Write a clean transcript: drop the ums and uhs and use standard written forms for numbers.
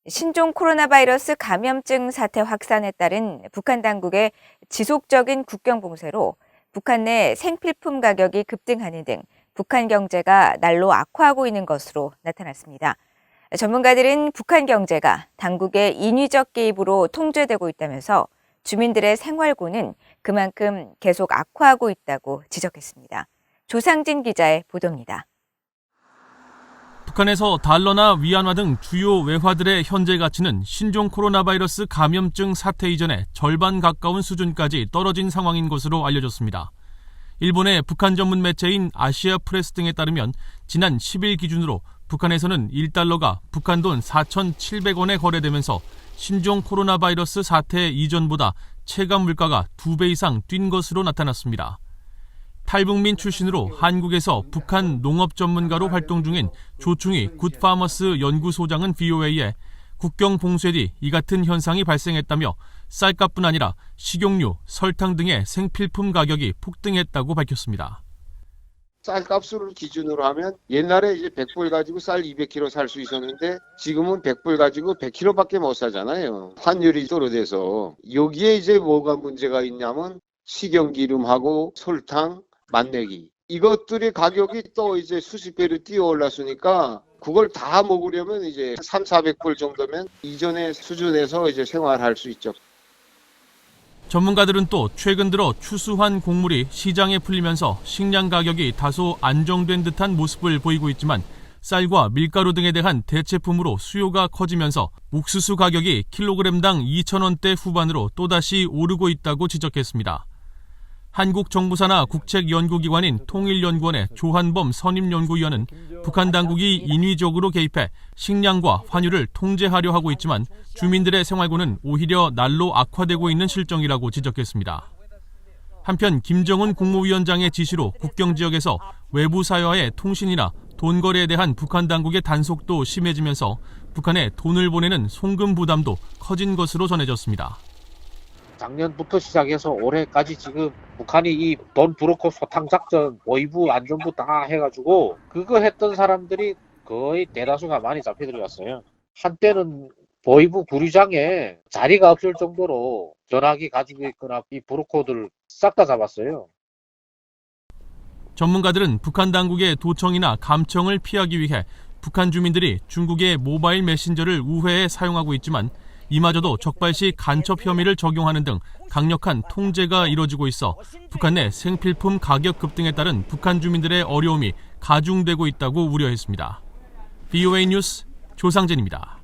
신종 코로나 바이러스 감염증 사태 확산에 따른 북한 당국의 지속적인 국경 봉쇄로 북한 내 생필품 가격이 급등하는 등 북한 경제가 날로 악화하고 있는 것으로 나타났습니다. 전문가들은 북한 경제가 당국의 인위적 개입으로 통제되고 있다면서 주민들의 생활고는 그만큼 계속 악화하고 있다고 지적했습니다. 조상진 기자의 보도입니다. 북한에서 달러나 위안화 등 주요 외화들의 현재 가치는 신종 코로나 바이러스 감염증 사태 이전의 절반 가까운 수준까지 떨어진 상황인 것으로 알려졌습니다. 일본의 북한 전문 매체인 아시아 프레스 등에 따르면 지난 10일 기준으로 북한에서는 1달러가 북한 돈 4,700원에 거래되면서 신종 코로나 바이러스 사태 이전보다 체감 물가가 2배 이상 뛴 것으로 나타났습니다. 탈북민 출신으로 한국에서 북한 농업 전문가로 활동 중인 조충희 굿파머스 연구소장은 VOA에 국경 봉쇄 뒤 이 같은 현상이 발생했다며 쌀값뿐 아니라 식용유, 설탕 등의 생필품 가격이 폭등했다고 밝혔습니다. 쌀값을 기준으로 하면 옛날에 이제 100불 가지고 쌀 200kg 살 수 있었는데 지금은 100불 가지고 100kg밖에 못 사잖아요. 환율이 떨어져서 여기에 이제 뭐가 문제가 있냐면 식용기름하고 설탕, 만내기 이것들의 가격이 또 이제 수십 배로 뛰어 올랐으니까 그걸 다 먹으려면 이제 300~400불 정도면 이전의 수준에서 이제 생활할 수 있죠. 전문가들은 또 최근 들어 추수한 곡물이 시장에 풀리면서 식량 가격이 다소 안정된 듯한 모습을 보이고 있지만 쌀과 밀가루 등에 대한 대체품으로 수요가 커지면서 옥수수 가격이 킬로그램당 2,000원대 후반으로 또다시 오르고 있다고 지적했습니다. 한국정부사나 국책연구기관인 통일연구원의 조한범 선임연구위원은 북한 당국이 인위적으로 개입해 식량과 환율을 통제하려 하고 있지만 주민들의 생활고는 오히려 날로 악화되고 있는 실정이라고 지적했습니다. 한편 김정은 국무위원장의 지시로 국경지역에서 외부 사회와의 통신이나 돈 거래에 대한 북한 당국의 단속도 심해지면서 북한에 돈을 보내는 송금 부담도 커진 것으로 전해졌습니다. 작년부터 시작해서 올해까지 지금 북한이 이 돈 브로커 소탕 작전, 보이부, 안전부 다 해가지고 그거 했던 사람들이 거의 대다수가 많이 잡혀 들어갔어요. 한때는 보이부 부류장에 자리가 없을 정도로 전화기 가지고 있거나 이 브로커들 싹 다 잡았어요. 전문가들은 북한 당국의 도청이나 감청을 피하기 위해 북한 주민들이 중국의 모바일 메신저를 우회해 사용하고 있지만 이마저도 적발시 간첩 혐의를 적용하는 등 강력한 통제가 이뤄지고 있어 북한 내 생필품 가격 급등에 따른 북한 주민들의 어려움이 가중되고 있다고 우려했습니다. VOA 뉴스 조상진입니다.